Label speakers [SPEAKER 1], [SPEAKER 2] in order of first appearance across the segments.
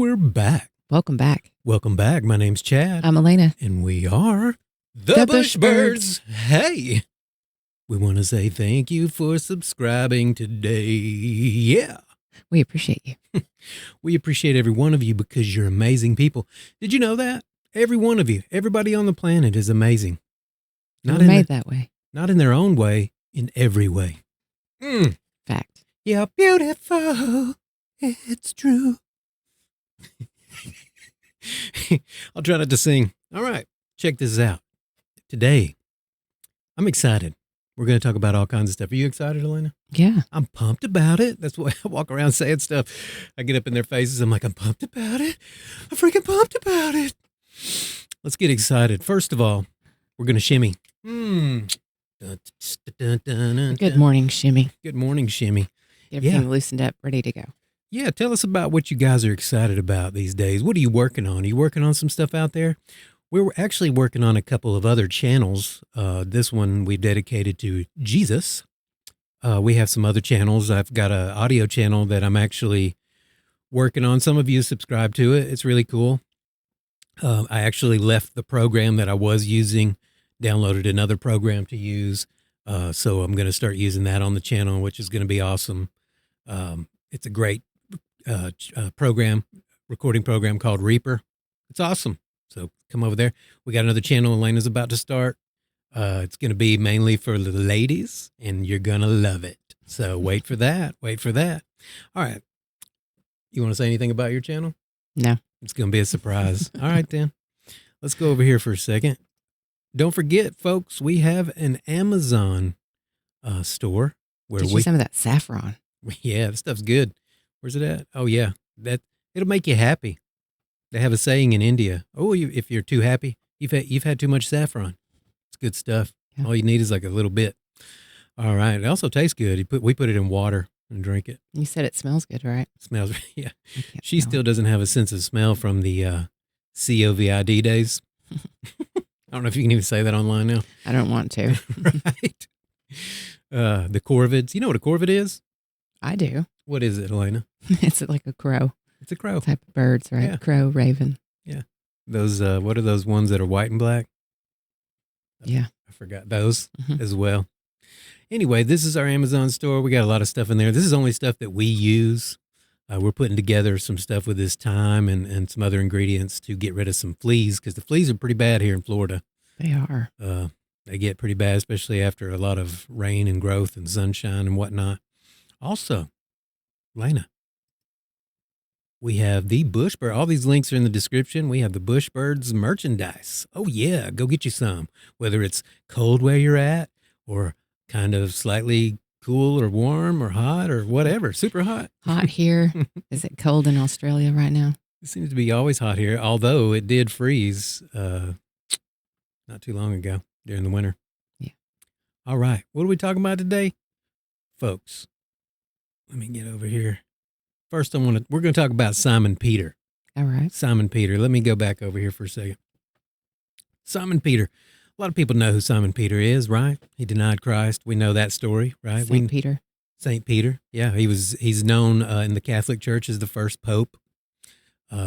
[SPEAKER 1] we're back.
[SPEAKER 2] Welcome back.
[SPEAKER 1] Welcome back. My name's Chad.
[SPEAKER 2] I'm Alana.
[SPEAKER 1] And we are the Bushbirds. Hey, we want to say thank you for subscribing today. Yeah.
[SPEAKER 2] We appreciate you.
[SPEAKER 1] We appreciate every one of you because you're amazing people. Did you know that? Every one of you, everybody on the planet is amazing.
[SPEAKER 2] Not made that way.
[SPEAKER 1] Not in their own way, in every way.
[SPEAKER 2] Fact.
[SPEAKER 1] You're beautiful. It's true. I'll try not to sing. All right, check this out. Today, I'm excited. We're going to talk about all kinds of stuff. Are you excited, Alana?
[SPEAKER 2] Yeah.
[SPEAKER 1] I'm pumped about it. That's why I walk around saying stuff. I get up in their faces. I'm like, I'm pumped about it. I'm freaking pumped about it. Let's get excited. First of all, we're going to shimmy.
[SPEAKER 2] Good morning, Shimmy.
[SPEAKER 1] Good morning, shimmy.
[SPEAKER 2] Everything loosened up, ready to go.
[SPEAKER 1] Yeah, tell us about what you guys are excited about these days. What are you working on? Are you working on some stuff out there? We're actually working on a couple of other channels. This one we've dedicated to Jesus. We have some other channels. I've got an audio channel that I'm actually working on. Some of you subscribe to it. It's really cool. I actually left the program that I was using, downloaded another program to use. So I'm going to start using that on the channel, which is going to be awesome. It's a great recording program called Reaper. It's awesome. So come over there. We got another channel Elena's about to start. It's going to be mainly for the ladies, and you're going to love it. So wait for that. Wait for that. All right. You want to say anything about your channel?
[SPEAKER 2] No.
[SPEAKER 1] It's going to be a surprise. All right, then. Let's go over here for a second. Don't forget, folks, we have an Amazon store where
[SPEAKER 2] Did you some of that saffron?
[SPEAKER 1] Yeah, the stuff's good. Where's it at? Oh, yeah. It'll make you happy. They have a saying in India. Oh, if you're too happy, you've had too much saffron. It's good stuff. Yeah. All you need is like a little bit. All right. It also tastes good. We put it in water and drink it.
[SPEAKER 2] You said it smells good, right?
[SPEAKER 1] Smells, yeah. She still doesn't have a sense of smell from the COVID days. I don't know if you can even say that online now.
[SPEAKER 2] I don't want to.
[SPEAKER 1] Right. The corvids. You know what a corvid is?
[SPEAKER 2] I do.
[SPEAKER 1] What is it, Alana?
[SPEAKER 2] It's like a crow.
[SPEAKER 1] It's a crow.
[SPEAKER 2] Type of birds, right? Yeah. Crow, raven.
[SPEAKER 1] Yeah. Those, what are those ones that are white and black?
[SPEAKER 2] Yeah.
[SPEAKER 1] I forgot those as well. Anyway, this is our Amazon store. We got a lot of stuff in there. This is only stuff that we use. We're putting together some stuff with this thyme and some other ingredients to get rid of some fleas, because the fleas are pretty bad here in Florida.
[SPEAKER 2] They are.
[SPEAKER 1] They get pretty bad, especially after a lot of rain and growth and sunshine and whatnot. Also, Lena, we have the Bushbird. All these links are in the description. We have the Bushbirds merchandise. Oh, yeah. Go get you some. Whether it's cold where you're at or kind of slightly cool or warm or hot or whatever. Super hot.
[SPEAKER 2] Hot here. Is it cold in Australia right now?
[SPEAKER 1] It seems to be always hot here, although it did freeze not too long ago during the winter.
[SPEAKER 2] Yeah.
[SPEAKER 1] All right. What are we talking about today? Folks, let me get over here. First, we're going to talk about Simon Peter.
[SPEAKER 2] All right.
[SPEAKER 1] Simon Peter. Let me go back over here for a second. Simon Peter. A lot of people know who Simon Peter is, right? He denied Christ. We know that story, right?
[SPEAKER 2] Saint Peter.
[SPEAKER 1] Saint Peter. Yeah, he's known in the Catholic Church as the first pope.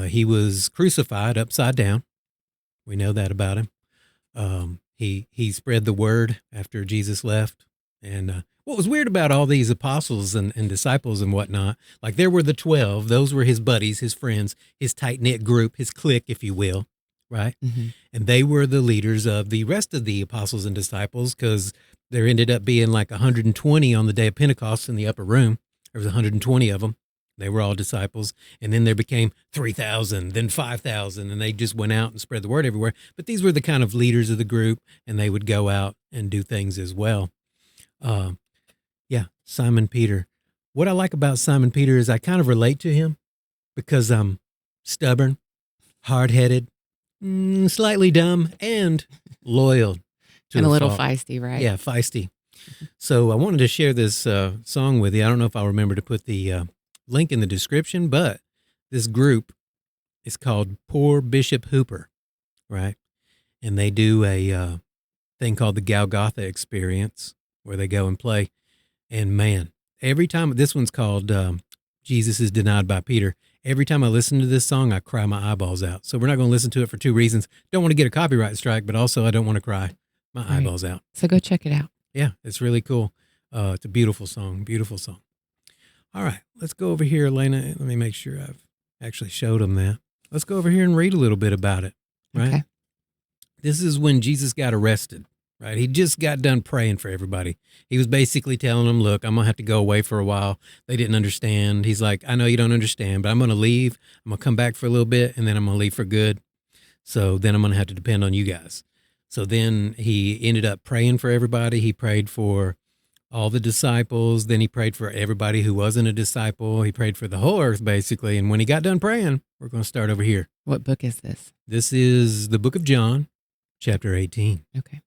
[SPEAKER 1] He was crucified upside down. We know that about him. He spread the word after Jesus left. And what was weird about all these apostles and disciples and whatnot, like there were the 12. Those were his buddies, his friends, his tight-knit group, his clique, if you will, right? Mm-hmm. And they were the leaders of the rest of the apostles and disciples, because there ended up being like 120 on the day of Pentecost in the upper room. There was 120 of them. They were all disciples. And then there became 3,000, then 5,000, and they just went out and spread the word everywhere. But these were the kind of leaders of the group, and they would go out and do things as well. Simon Peter. What I like about Simon Peter is I kind of relate to him because I'm stubborn, hard-headed, slightly dumb, and loyal.
[SPEAKER 2] And a little feisty, right?
[SPEAKER 1] Yeah, feisty. So I wanted to share this song with you. I don't know if I'll remember to put the link in the description, but this group is called Poor Bishop Hooper, right? And they do a thing called the Golgotha Experience, where they go and play. And man, every time, this one's called Jesus is Denied by Peter. Every time I listen to this song, I cry my eyeballs out. So we're not going to listen to it for two reasons. Don't want to get a copyright strike, but also I don't want to cry my eyeballs out.
[SPEAKER 2] So go check it out.
[SPEAKER 1] Yeah, it's really cool. It's a beautiful song, beautiful song. All right, let's go over here, Alana. Let me make sure I've actually showed them that. Let's go over here and read a little bit about it, right?
[SPEAKER 2] Okay.
[SPEAKER 1] This is when Jesus got arrested, right? He just got done praying for everybody. He was basically telling them, look, I'm going to have to go away for a while. They didn't understand. He's like, I know you don't understand, but I'm going to leave. I'm going to come back for a little bit, and then I'm going to leave for good. So then I'm going to have to depend on you guys. So then he ended up praying for everybody. He prayed for all the disciples. Then he prayed for everybody who wasn't a disciple. He prayed for the whole earth, basically. And when he got done praying, we're going to start over here.
[SPEAKER 2] What book is this?
[SPEAKER 1] This is the book of John, chapter 18.
[SPEAKER 2] Okay.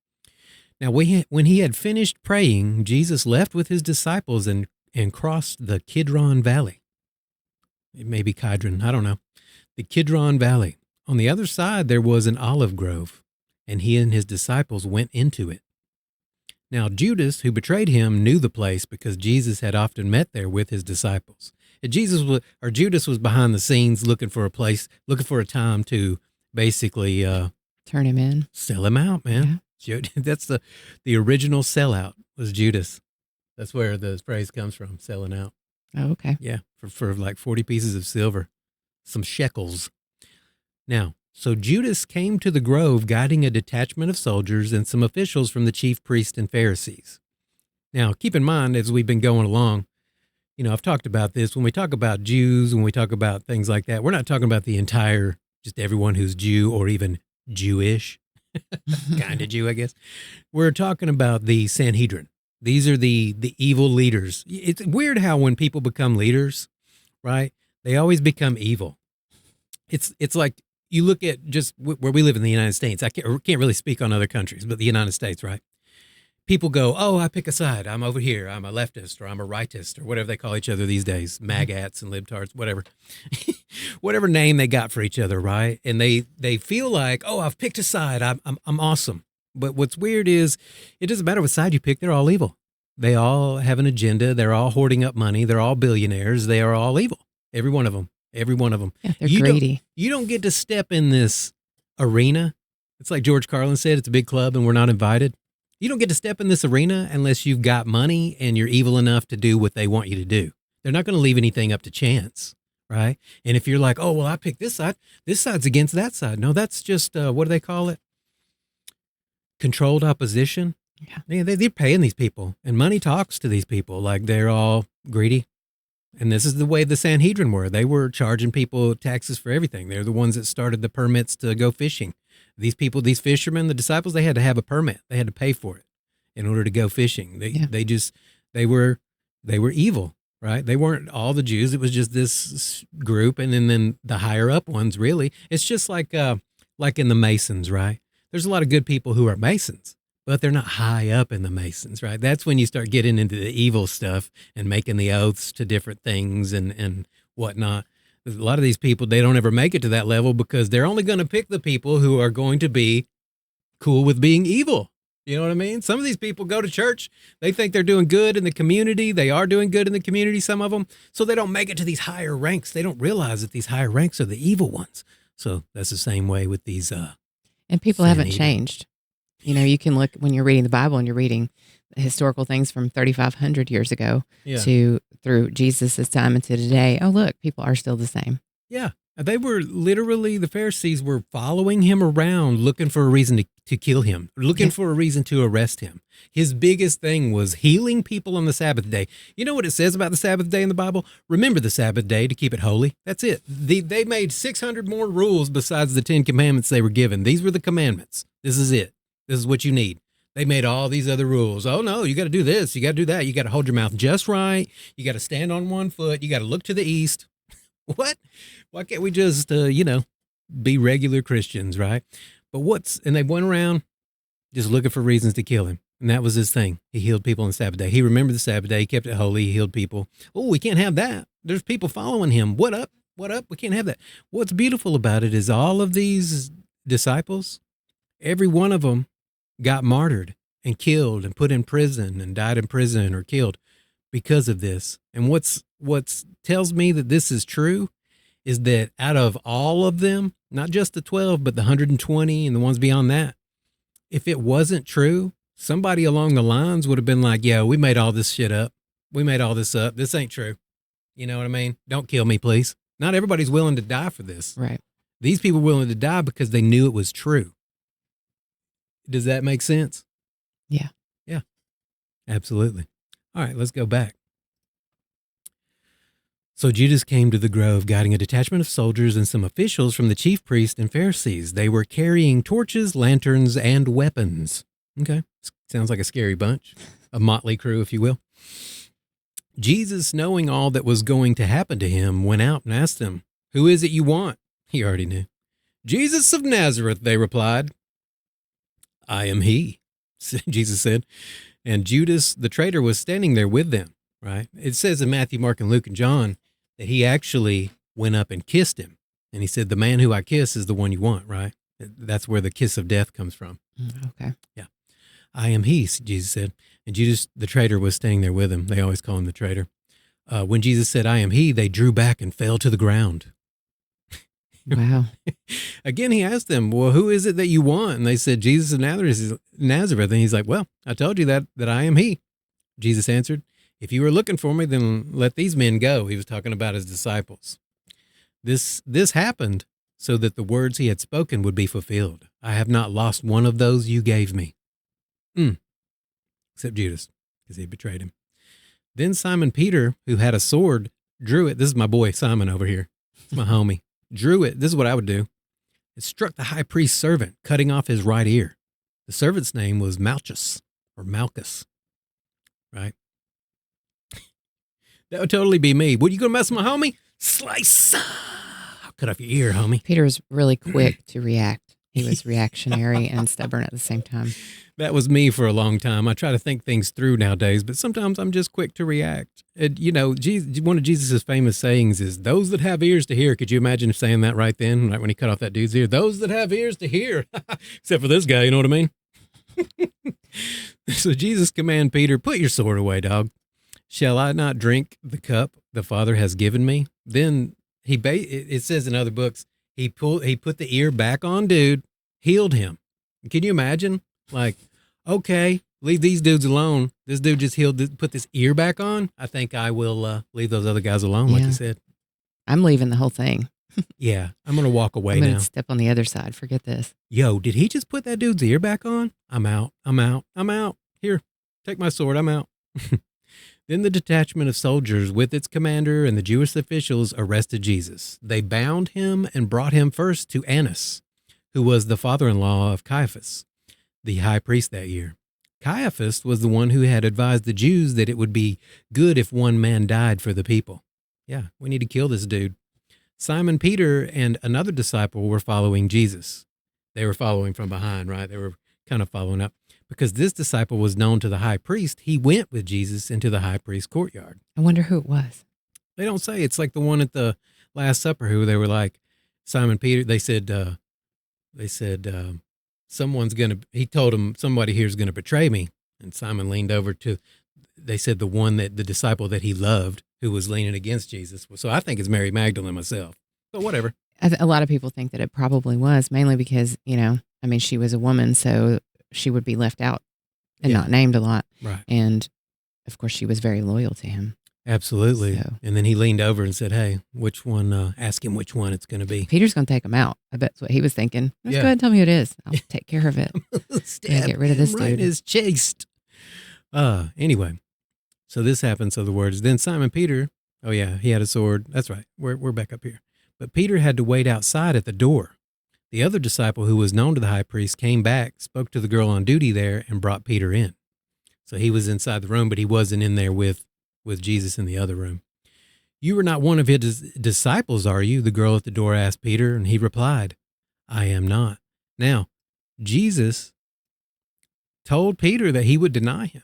[SPEAKER 1] Now, when he had finished praying, Jesus left with his disciples and crossed the Kidron Valley. It may be Kidron, I don't know. The Kidron Valley. On the other side, there was an olive grove, and he and his disciples went into it. Now, Judas, who betrayed him, knew the place because Jesus had often met there with his disciples. And Judas was behind the scenes looking for a time to basically
[SPEAKER 2] turn him in,
[SPEAKER 1] sell him out, man. Yeah. That's the original sellout was Judas. That's where the phrase comes from, selling out.
[SPEAKER 2] Oh, okay.
[SPEAKER 1] Yeah, for like 40 pieces of silver, some shekels. Now, so Judas came to the grove guiding a detachment of soldiers and some officials from the chief priests and Pharisees. Now, keep in mind, as we've been going along, I've talked about this. When we talk about Jews, when we talk about things like that, we're not talking about the entire, just everyone who's Jew or even Jewish, kind of Jew, I guess. We're talking about the Sanhedrin. These are the evil leaders. It's weird how when people become leaders, right, they always become evil. It's like, you look at just where we live in the United States. I can't really speak on other countries, but the United States, right? People go, oh, I pick a side. I'm over here. I'm a leftist or I'm a rightist or whatever they call each other these days. Magats and libtards, whatever. Whatever name they got for each other, right? And they feel like, oh, I've picked a side. I'm awesome. But what's weird is it doesn't matter what side you pick. They're all evil. They all have an agenda. They're all hoarding up money. They're all billionaires. They are all evil. Every one of them. Every one of them.
[SPEAKER 2] Yeah, they're greedy.
[SPEAKER 1] You don't get to step in this arena. It's like George Carlin said, it's a big club and we're not invited. You don't get to step in this arena unless you've got money and you're evil enough to do what they want you to do. They're not going to leave anything up to chance, right? And if you're like, oh, well, I picked this side's against that side. No, that's just, what do they call it? Controlled opposition. Yeah. They're paying these people and money talks to these people like they're all greedy. And this is the way the Sanhedrin were. They were charging people taxes for everything. They're the ones that started the permits to go fishing. These people, these fishermen, the disciples, they had to have a permit. They had to pay for it in order to go fishing. They were evil, right? They weren't all the Jews. It was just this group. And then the higher up ones, really. It's just like in the Masons, right? There's a lot of good people who are Masons, but they're not high up in the Masons, right? That's when you start getting into the evil stuff and making the oaths to different things and whatnot. A lot of these people, they don't ever make it to that level because they're only going to pick the people who are going to be cool with being evil. You know what I mean? Some of these people go to church. They think they're doing good in the community. They are doing good in the community, some of them. So they don't make it to these higher ranks. They don't realize that these higher ranks are the evil ones. So that's the same way with these.
[SPEAKER 2] And people haven't changed. You can look when you're reading the Bible and you're reading historical things from 3,500 years ago to through Jesus' time into today. Oh, look, people are still the same.
[SPEAKER 1] Yeah. They were literally, the Pharisees were following him around looking for a reason to kill him, looking for a reason to arrest him. His biggest thing was healing people on the Sabbath day. You know what it says about the Sabbath day in the Bible? Remember the Sabbath day to keep it holy. That's it. They made 600 more rules besides the 10 commandments they were given. These were the commandments. This is it. This is what you need. They made all these other rules. Oh, no, you got to do this. You got to do that. You got to hold your mouth just right. You got to stand on one foot. You got to look to the east. What? Why can't we just, be regular Christians, right? And they went around just looking for reasons to kill him. And that was his thing. He healed people on the Sabbath day. He remembered the Sabbath day. He kept it holy. He healed people. Oh, we can't have that. There's people following him. What up? What up? We can't have that. What's beautiful about it is all of these disciples, every one of them got martyred and killed and put in prison and died in prison or killed because of this. And what's tells me that this is true is that out of all of them, not just the 12, but the 120 and the ones beyond that, if it wasn't true, somebody along the lines would have been like, yeah, we made all this shit up. We made all this up. This ain't true. You know what I mean? Don't kill me, please. Not everybody's willing to die for this.
[SPEAKER 2] Right.
[SPEAKER 1] These people were willing to die because they knew it was true. Does that make sense?
[SPEAKER 2] Yeah.
[SPEAKER 1] Yeah, absolutely. All right, let's go back. So Judas came to the grove, guiding a detachment of soldiers and some officials from the chief priests and Pharisees. They were carrying torches, lanterns, and weapons. Okay, sounds like a scary bunch, a motley crew, if you will. Jesus, knowing all that was going to happen to him, went out and asked them, "Who is it you want?" He already knew. "Jesus of Nazareth," they replied. "I am he," Jesus said. And Judas, the traitor, was standing there with them, right? It says in Matthew, Mark, and Luke, and John that he actually went up and kissed him. And he said, "The man who I kiss is the one you want," right? That's where the kiss of death comes from.
[SPEAKER 2] Okay.
[SPEAKER 1] Yeah. "I am he," Jesus said. And Judas, the traitor, was staying there with him. They always call him the traitor. When Jesus said, "I am he," they drew back and fell to the ground.
[SPEAKER 2] Wow.
[SPEAKER 1] Again, he asked them, "Well, who is it that you want?" And they said, "Jesus of Nazareth." And he's like, "Well, I told you that I am he." Jesus answered, "If you were looking for me, then let these men go." He was talking about his disciples. This happened so that the words he had spoken would be fulfilled. "I have not lost one of those you gave me." Except Judas, because he betrayed him. Then Simon Peter, who had a sword, drew it. This is my boy Simon over here. It's my homie. Drew it. This is what I would do. It struck the high priest's servant, cutting off his right ear. The servant's name was Malchus, or Malchus, right? That would totally be me. What, you gonna mess with my homie? Slice! I'll cut off your ear, homie.
[SPEAKER 2] Peter was really quick to react. He was reactionary and stubborn at the same time.
[SPEAKER 1] That was me for a long time. I try to think things through nowadays, but sometimes I'm just quick to react. And, you know, one of Jesus' famous sayings is, "Those that have ears to hear." Could you imagine saying that right then, right when he cut off that dude's ear? "Those that have ears to hear." Except for this guy, you know what I mean? So Jesus commanded Peter, "Put your sword away, dog. Shall I not drink the cup the Father has given me?" Then it says in other books, he put the ear back on dude, healed him. Can you imagine? Like, okay, leave these dudes alone. This dude just put this ear back on. I think I will leave those other guys alone, like you said.
[SPEAKER 2] I'm leaving the whole thing.
[SPEAKER 1] Yeah, I'm going to walk away
[SPEAKER 2] I'm
[SPEAKER 1] now.
[SPEAKER 2] going to step on the other side. Forget this.
[SPEAKER 1] Yo, did he just put that dude's ear back on? I'm out. Here, take my sword. I'm out. Then the detachment of soldiers with its commander and the Jewish officials arrested Jesus. They bound him and brought him first to Annas, who was the father-in-law of Caiaphas, the high priest that year. Caiaphas was the one who had advised the Jews that it would be good if one man died for the people. Yeah, we need to kill this dude. Simon Peter and another disciple were following Jesus. They were following from behind, right? They were kind of following up. Because this disciple was known to the high priest, he went with Jesus into the high priest's courtyard.
[SPEAKER 2] I wonder who it was.
[SPEAKER 1] They don't say. It's like the one at the Last Supper who they were like, Simon Peter, they said, he told him, somebody here is going to betray me. And Simon leaned over they said the disciple that he loved who was leaning against Jesus. So I think it's Mary Magdalene myself, but whatever.
[SPEAKER 2] A lot of people think that it probably was, mainly because, she was a woman, so she would be left out and not named a lot.
[SPEAKER 1] Right.
[SPEAKER 2] And of course she was very loyal to him.
[SPEAKER 1] Absolutely.
[SPEAKER 2] So.
[SPEAKER 1] And then he leaned over and said, "Hey, which one, ask him which one it's going to be."
[SPEAKER 2] Peter's going to take him out. I bet that's what he was thinking. Let's go ahead and tell me who it is. I'll take care of it. Get rid of this dude.
[SPEAKER 1] Right in his chest. Anyway, so this happened. So the words, then Simon Peter, oh yeah, he had a sword. That's right. We're back up here. But Peter had to wait outside at the door. The other disciple who was known to the high priest came back, spoke to the girl on duty there, and brought Peter in. So he was inside the room, but he wasn't in there with Jesus in the other room. "You are not one of his disciples, are you?" the girl at the door asked Peter, and he replied, "I am not." Now, Jesus told Peter that he would deny him.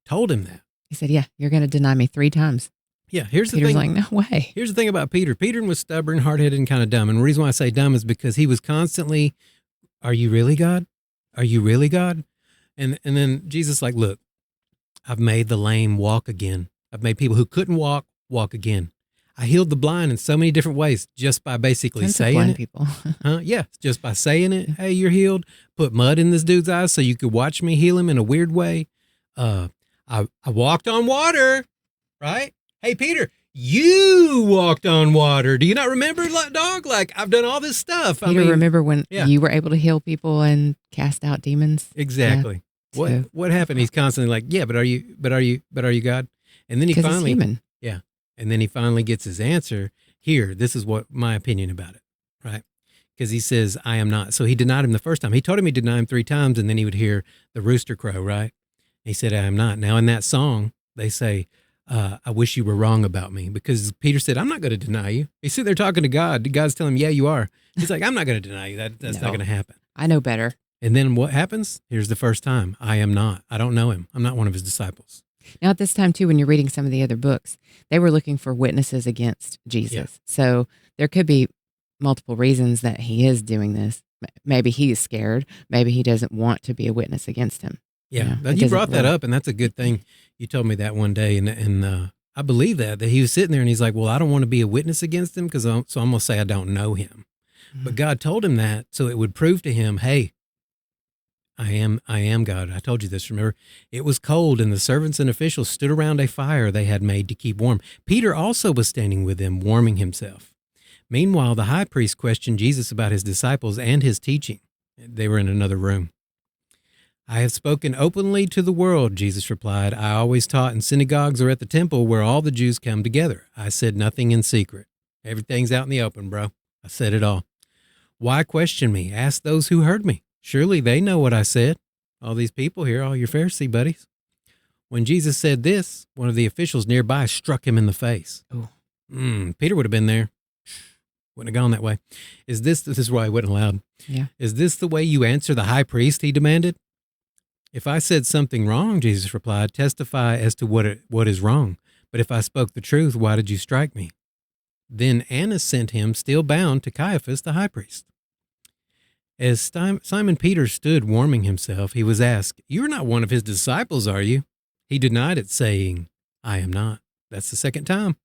[SPEAKER 1] Told him that.
[SPEAKER 2] He said, "Yeah, you're going to deny me 3 times.
[SPEAKER 1] Yeah, here's the
[SPEAKER 2] Peter's
[SPEAKER 1] thing.
[SPEAKER 2] like, "No way."
[SPEAKER 1] Here's the thing about Peter. Peter was stubborn, hard-headed, and kind of dumb. And the reason why I say dumb is because he was constantly, "Are you really God? Are you really God?" And then Jesus like, "Look, I've made the lame walk again. I've made people who couldn't walk again. I healed the blind in so many different ways just by basically
[SPEAKER 2] Tons
[SPEAKER 1] saying
[SPEAKER 2] of blind
[SPEAKER 1] it.
[SPEAKER 2] people.
[SPEAKER 1] Yeah, just by saying it. Hey, you're healed. Put mud in this dude's eyes so you could watch me heal him in a weird way. I walked on water, right? Hey, Peter, you walked on water. Do you not remember, dog? Like, I've done all this stuff.
[SPEAKER 2] Peter, remember when you were able to heal people and cast out demons?
[SPEAKER 1] Exactly. Yeah. What happened? He's constantly like, yeah, but are you God? And then he finally,
[SPEAKER 2] he's human.
[SPEAKER 1] Yeah. And then he finally gets his answer. Here, this is what my opinion about it, right? Because he says, I am not. So he denied him the first time. He told him he'd deny him 3 times, and then he would hear the rooster crow, right? He said, I am not. Now, in that song, they say, I wish you were wrong about me, because Peter said, I'm not going to deny you. He's sitting there talking to God. God's telling him, yeah, you are. He's like, I'm not going to deny you. That's not going to happen.
[SPEAKER 2] I know better.
[SPEAKER 1] And then what happens? Here's the first time. I am not. I don't know him. I'm not one of his disciples.
[SPEAKER 2] Now, at this time, too, when you're reading some of the other books, they were looking for witnesses against Jesus. Yeah. So there could be multiple reasons that he is doing this. Maybe he is scared. Maybe he doesn't want to be a witness against him.
[SPEAKER 1] Yeah, you brought that up, and that's a good thing. You told me that one day, and I believe that he was sitting there, and he's like, well, I don't want to be a witness against him, so I'm going to say I don't know him. Mm-hmm. But God told him that so it would prove to him, hey, I am God. I told you this, remember? It was cold, and the servants and officials stood around a fire they had made to keep warm. Peter also was standing with them, warming himself. Meanwhile, the high priest questioned Jesus about his disciples and his teaching. They were in another room. I have spoken openly to the world, Jesus replied. I always taught in synagogues or at the temple where all the Jews come together. I said nothing in secret. Everything's out in the open, bro. I said it all. Why question me? Ask those who heard me. Surely they know what I said. All these people here, all your Pharisee buddies. When Jesus said this, one of the officials nearby struck him in the face. Oh. Peter would have been there. Wouldn't have gone that way. This is why he wasn't allowed. Yeah. Is this the way you answer the high priest? He demanded. If I said something wrong, Jesus replied, testify as to what is wrong. But if I spoke the truth, why did you strike me? Then Annas sent him, still bound, to Caiaphas, the high priest. As Simon Peter stood warming himself, he was asked, you are not one of his disciples, are you? He denied it, saying, I am not. That's the second time.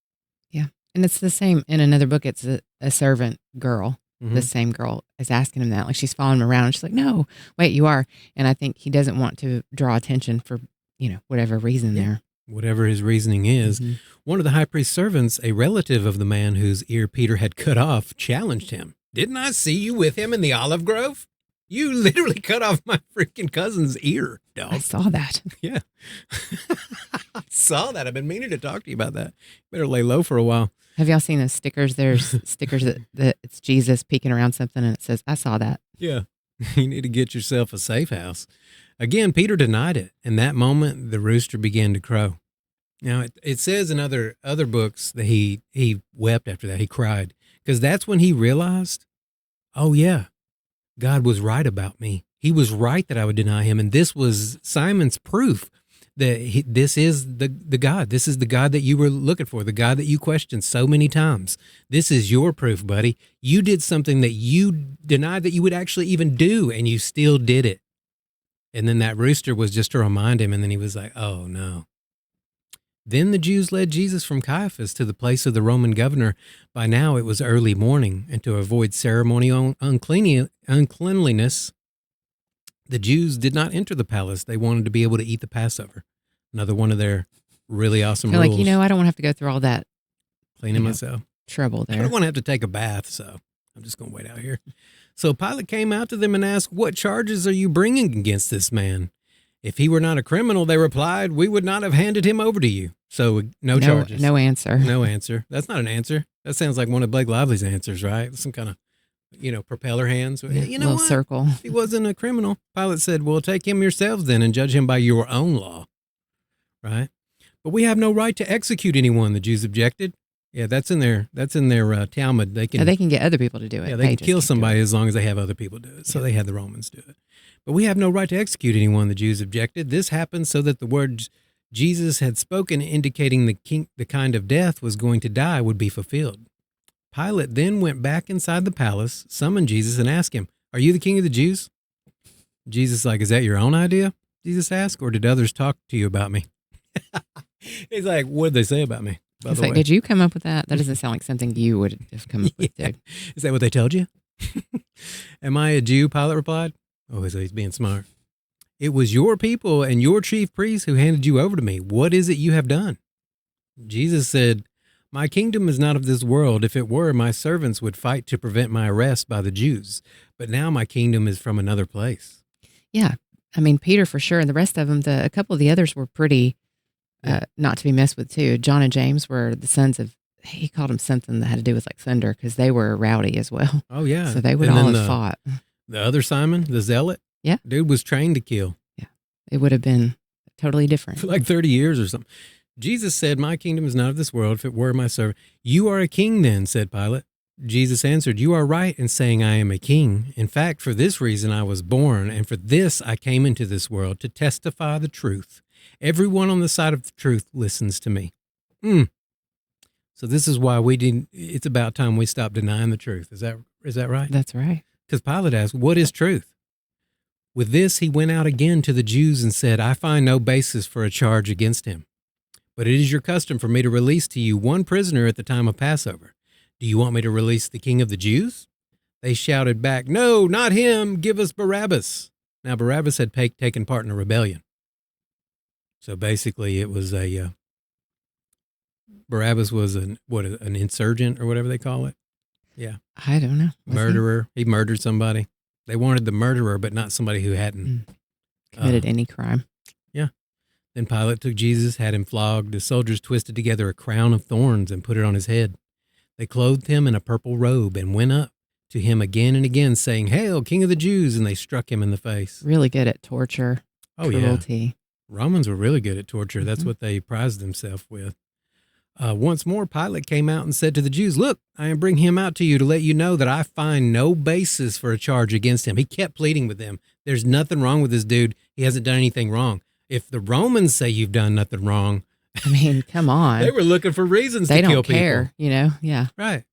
[SPEAKER 2] Yeah. And it's the same in another book. It's a servant girl. Mm-hmm. The same girl is asking him that. Like, she's following him around. And she's like, no, wait, you are. And I think he doesn't want to draw attention for, whatever reason there.
[SPEAKER 1] Whatever his reasoning is. Mm-hmm. One of the high priest's servants, a relative of the man whose ear Peter had cut off, challenged him. Didn't I see you with him in the olive grove? You literally cut off my freaking cousin's ear, dog.
[SPEAKER 2] I saw that.
[SPEAKER 1] Yeah. I saw that. I've been meaning to talk to you about that. Better lay low for a while.
[SPEAKER 2] Have y'all seen those stickers? There's stickers that it's Jesus peeking around something and it says, I saw that.
[SPEAKER 1] Yeah. You need to get yourself a safe house. Again, Peter denied it. In that moment, the rooster began to crow. Now, it says in other books that he wept after that. He cried. Because that's when he realized, oh, yeah, God was right about me. He was right that I would deny him. And this was Simon's proof that this is the God. This is the God that you were looking for, the God that you questioned so many times. This is your proof, buddy. You did something that you denied that you would actually even do, and you still did it. And then that rooster was just to remind him, and then he was like, oh, no. Then the Jews led Jesus from Caiaphas to the place of the Roman governor. By now it was early morning, and to avoid ceremonial uncleanliness, the Jews did not enter the palace. They wanted to be able to eat the Passover. Another one of their really awesome rules.
[SPEAKER 2] Like, I don't want to have to go through all that
[SPEAKER 1] cleaning myself.
[SPEAKER 2] Trouble there.
[SPEAKER 1] I don't want to have to take a bath, so I'm just going to wait out here. So Pilate came out to them and asked, what charges are you bringing against this man? If he were not a criminal, they replied, we would not have handed him over to you. So no charges.
[SPEAKER 2] No answer.
[SPEAKER 1] No answer. That's not an answer. That sounds like one of Blake Lively's answers, right? Some kind of, propeller hands.
[SPEAKER 2] Yeah, little what? Circle.
[SPEAKER 1] If he wasn't a criminal. Pilate said, well, take him yourselves then and judge him by your own law. Right? But we have no right to execute anyone, the Jews objected. Yeah, that's in their Talmud. They
[SPEAKER 2] can get other people to do it.
[SPEAKER 1] Yeah, they can kill somebody as long as they have other people do it. So they had the Romans do it. But we have no right to execute anyone, the Jews objected. This happened so that the words Jesus had spoken, indicating the kind of death was going to die, would be fulfilled. Pilate then went back inside the palace, summoned Jesus, and asked him, are you the king of the Jews? Jesus like, is that your own idea? Jesus asked, or did others talk to you about me? He's like, what did they say about me? by
[SPEAKER 2] It's
[SPEAKER 1] the
[SPEAKER 2] like,
[SPEAKER 1] way.
[SPEAKER 2] did you come up with that? That doesn't sound like something you would have come up with, dude.
[SPEAKER 1] Is that what they told you? Am I a Jew? Pilate replied. Oh, so he's being smart. It was your people and your chief priests who handed you over to me. What is it you have done? Jesus said, my kingdom is not of this world. If it were, my servants would fight to prevent my arrest by the Jews. But now my kingdom is from another place.
[SPEAKER 2] Yeah. I mean, Peter for sure. And the rest of them, a couple of the others were pretty not to be messed with too. John and James were the sons of, he called them something that had to do with like thunder because they were rowdy as well.
[SPEAKER 1] Oh, yeah.
[SPEAKER 2] So they would all have fought.
[SPEAKER 1] The other Simon, the zealot,
[SPEAKER 2] yeah,
[SPEAKER 1] dude was trained to kill.
[SPEAKER 2] Yeah. It would have been totally different.
[SPEAKER 1] For like 30 years or something. Jesus said, my kingdom is not of this world. If it were, my servant. You are a king then, said Pilate. Jesus answered, you are right in saying I am a king. In fact, for this reason I was born, and for this I came into this world, to testify the truth. Everyone on the side of the truth listens to me. So this is why it's about time we stop denying the truth. Is that right?
[SPEAKER 2] That's right.
[SPEAKER 1] Because Pilate asked, what is truth? With this, he went out again to the Jews and said, I find no basis for a charge against him. But it is your custom for me to release to you one prisoner at the time of Passover. Do you want me to release the king of the Jews? They shouted back, no, not him. Give us Barabbas. Now, Barabbas had taken part in a rebellion. So basically it was Barabbas was an insurgent or whatever they call it. Yeah.
[SPEAKER 2] I don't know.
[SPEAKER 1] Murderer. He murdered somebody. They wanted the murderer, but not somebody who hadn't
[SPEAKER 2] committed any crime.
[SPEAKER 1] Yeah. Then Pilate took Jesus, had him flogged. The soldiers twisted together a crown of thorns and put it on his head. They clothed him in a purple robe and went up to him again and again, saying, Hail, King of the Jews! And they struck him in the face.
[SPEAKER 2] Really good at torture, cruelty.
[SPEAKER 1] Yeah. Romans were really good at torture. That's what they prized themselves with. Once more, Pilate came out and said to the Jews, look, I am bringing him out to you to let you know that I find no basis for a charge against him. He kept pleading with them. There's nothing wrong with this dude. He hasn't done anything wrong. If the Romans say you've done nothing wrong,
[SPEAKER 2] I mean, come on.
[SPEAKER 1] They were looking for reasons to kill people.
[SPEAKER 2] They don't care, Yeah.
[SPEAKER 1] Right.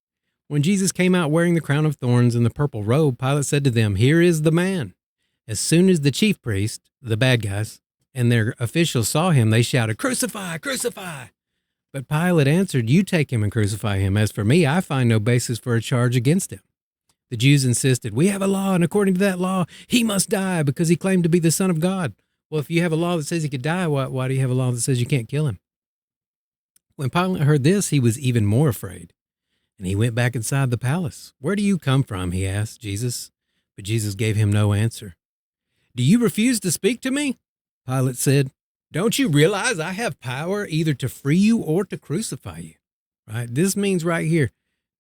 [SPEAKER 1] When Jesus came out wearing the crown of thorns and the purple robe, Pilate said to them, here is the man. As soon as the chief priest, the bad guys, and their officials saw him, they shouted, crucify, crucify. But Pilate answered, you take him and crucify him. As for me, I find no basis for a charge against him. The Jews insisted, we have a law, and according to that law, he must die because he claimed to be the Son of God. Well, if you have a law that says he could die, why do you have a law that says you can't kill him? When Pilate heard this, he was even more afraid, and he went back inside the palace. Where do you come from? He asked Jesus, but Jesus gave him no answer. Do you refuse to speak to me? Pilate said, don't you realize I have power either to free you or to crucify you? Right? This means right here,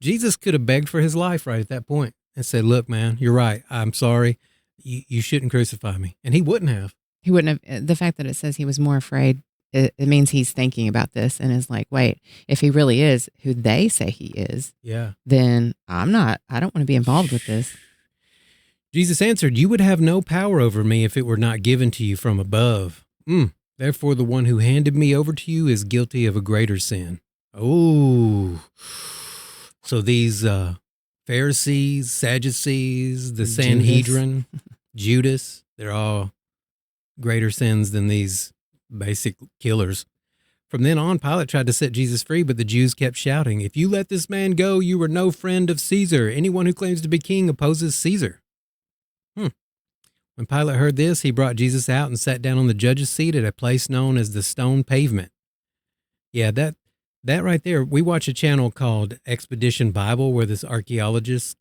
[SPEAKER 1] Jesus could have begged for his life right at that point and said, look, man, you're right. I'm sorry. You shouldn't crucify me. And he wouldn't have.
[SPEAKER 2] He wouldn't have. The fact that it says he was more afraid, it means he's thinking about this and is like, wait, if he really is who they say he is, then I don't want to be involved with this.
[SPEAKER 1] Jesus answered, you would have no power over me if it were not given to you from above. Therefore, the one who handed me over to you is guilty of a greater sin. Oh, so these Pharisees, Sadducees, the Sanhedrin, Judas, they're all greater sins than these basic killers. From then on, Pilate tried to set Jesus free, but the Jews kept shouting, if you let this man go, you are no friend of Caesar. Anyone who claims to be king opposes Caesar. When Pilate heard this, he brought Jesus out and sat down on the judge's seat at a place known as the Stone Pavement. Yeah, that right there, we watch a channel called Expedition Bible where this archaeologist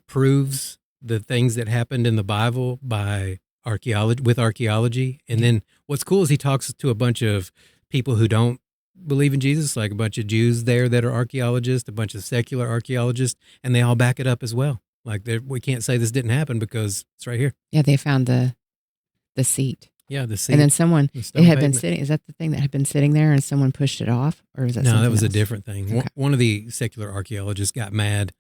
[SPEAKER 1] proves the things that happened in the Bible with archaeology. And then what's cool is he talks to a bunch of people who don't believe in Jesus, like a bunch of Jews there that are archaeologists, a bunch of secular archaeologists, and they all back it up as well. Like we can't say this didn't happen because it's right here.
[SPEAKER 2] Yeah, they found the seat.
[SPEAKER 1] Yeah, the seat.
[SPEAKER 2] And then someone, it had been sitting, is that the thing that had been sitting there and someone pushed it off? Or was that
[SPEAKER 1] No, that was
[SPEAKER 2] else?
[SPEAKER 1] A different thing. Okay. One of the secular archaeologists got mad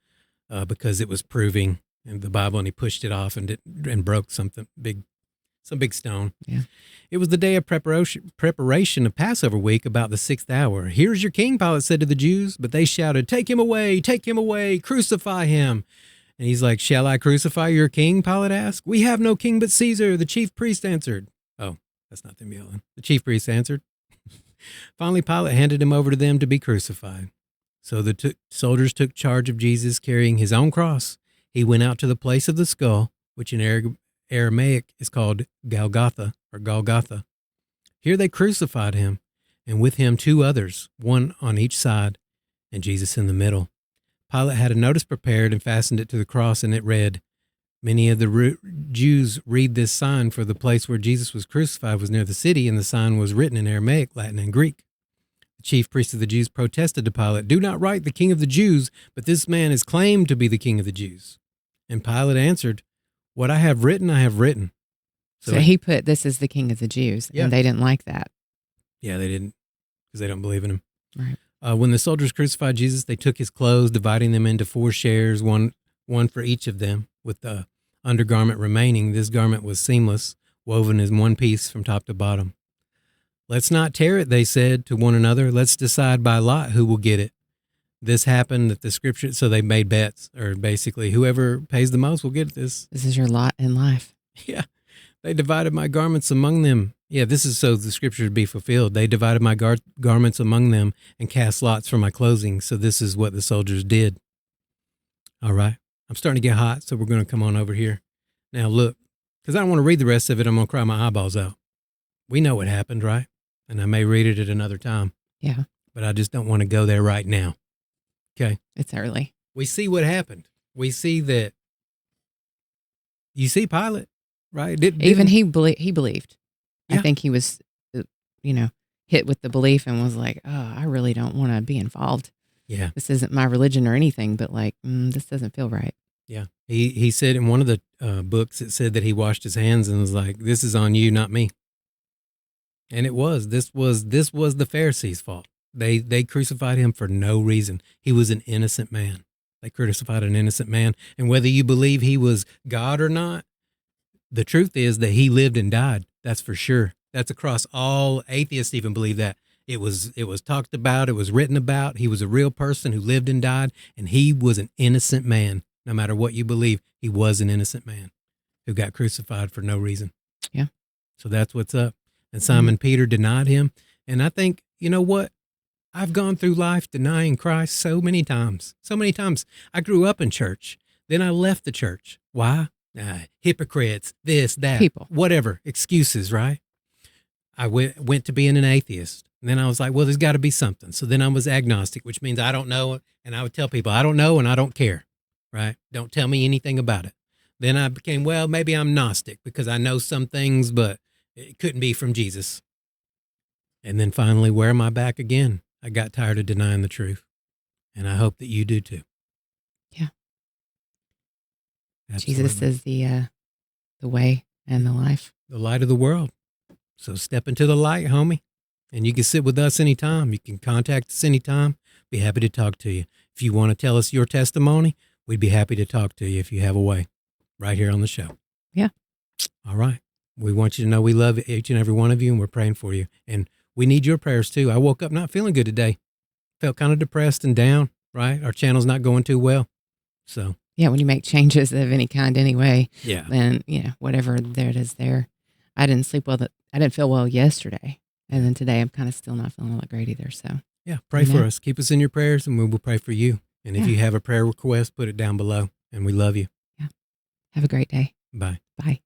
[SPEAKER 1] because it was proving in the Bible and he pushed it off and broke some big stone.
[SPEAKER 2] Yeah.
[SPEAKER 1] It was the day of preparation of Passover week, about the 6th hour. Here's your king, Pilate said to the Jews, but they shouted, take him away, crucify him. And he's like, shall I crucify your king? Pilate asked. We have no king but Caesar, the chief priest answered. Oh, that's not them yelling. The chief priest answered. Finally, Pilate handed him over to them to be crucified. So the soldiers took charge of Jesus, carrying his own cross. He went out to the place of the skull, which in Aramaic is called Golgotha or Golgotha. Here they crucified him, and with him 2 others, one on each side, and Jesus in the middle. Pilate had a notice prepared and fastened it to the cross, and it read, "Many of the Jews read this sign, for the place where Jesus was crucified was near the city, and the sign was written in Aramaic, Latin, and Greek." The chief priest of the Jews protested to Pilate, "Do not write the King of the Jews, but this man is claimed to be the King of the Jews." And Pilate answered, "What I have written, I have written."
[SPEAKER 2] So he put, "This is the King of the Jews," and they didn't like that.
[SPEAKER 1] Yeah, they didn't, because they don't believe in him.
[SPEAKER 2] Right.
[SPEAKER 1] When the soldiers crucified Jesus, they took his clothes, dividing them into 4 shares, one for each of them, with the undergarment remaining. This garment was seamless, woven in one piece from top to bottom. "Let's not tear it," they said to one another. "Let's decide by lot who will get it." This happened at the scripture, so they made bets, or basically whoever pays the most will get this.
[SPEAKER 2] This is your lot in life.
[SPEAKER 1] Yeah. "They divided my garments among them." Yeah, this is so the scripture would be fulfilled. "They divided my garments among them and cast lots for my clothing." So this is what the soldiers did. All right. I'm starting to get hot, so we're going to come on over here. Now look, because I don't want to read the rest of it. I'm going to cry my eyeballs out. We know what happened, right? And I may read it at another time.
[SPEAKER 2] Yeah.
[SPEAKER 1] But I just don't want to go there right now. Okay.
[SPEAKER 2] It's early.
[SPEAKER 1] We see what happened. We see that. You see Pilate, right?
[SPEAKER 2] Even he believed.
[SPEAKER 1] Yeah.
[SPEAKER 2] I think he was, hit with the belief and was like, "Oh, I really don't want to be involved.
[SPEAKER 1] Yeah.
[SPEAKER 2] This isn't my religion or anything, but this doesn't feel right."
[SPEAKER 1] Yeah. He said in one of the books, it said that he washed his hands and was like, "This is on you, not me." And it was. This was the Pharisees' fault. They crucified him for no reason. He was an innocent man. They crucified an innocent man. And whether you believe he was God or not, the truth is that he lived and died. That's for sure. That's across all atheists even believe that. It was talked about. It was written about. He was a real person who lived and died, and he was an innocent man. No matter what you believe, he was an innocent man who got crucified for no reason.
[SPEAKER 2] Yeah.
[SPEAKER 1] So that's what's up. And Simon Peter denied him. And I think, you know what? I've gone through life denying Christ so many times. So many times. I grew up in church. Then I left the church. Why? Hypocrites, this, that,
[SPEAKER 2] people,
[SPEAKER 1] whatever, excuses, right? I went to being an atheist. And then I was like, well, there's got to be something. So then I was agnostic, which means I don't know. And I would tell people, I don't know and I don't care, right? Don't tell me anything about it. Then I became, well, maybe I'm Gnostic because I know some things, but it couldn't be from Jesus. And then finally, where am I back again? I got tired of denying the truth. And I hope that you do too.
[SPEAKER 2] Yeah.
[SPEAKER 1] Absolutely.
[SPEAKER 2] Jesus is the way and the life.
[SPEAKER 1] The light of the world. So step into the light, homie. And you can sit with us anytime. You can contact us anytime. Be happy to talk to you. If you want to tell us your testimony, we'd be happy to talk to you if you have a way. Right here on the show.
[SPEAKER 2] Yeah.
[SPEAKER 1] All right. We want you to know we love each and every one of you, and we're praying for you. And we need your prayers too. I woke up not feeling good today. Felt kind of depressed and down, right? Our channel's not going too well. So.
[SPEAKER 2] Yeah, when you make changes of any kind anyway,
[SPEAKER 1] yeah,
[SPEAKER 2] then, whatever there it is there. I didn't sleep well. I didn't feel well yesterday. And then today I'm kind of still not feeling all that great either. So
[SPEAKER 1] yeah, pray for us. Keep us in your prayers and we will pray for you. And if you have a prayer request, put it down below. And we love you.
[SPEAKER 2] Yeah. Have a great day.
[SPEAKER 1] Bye.
[SPEAKER 2] Bye.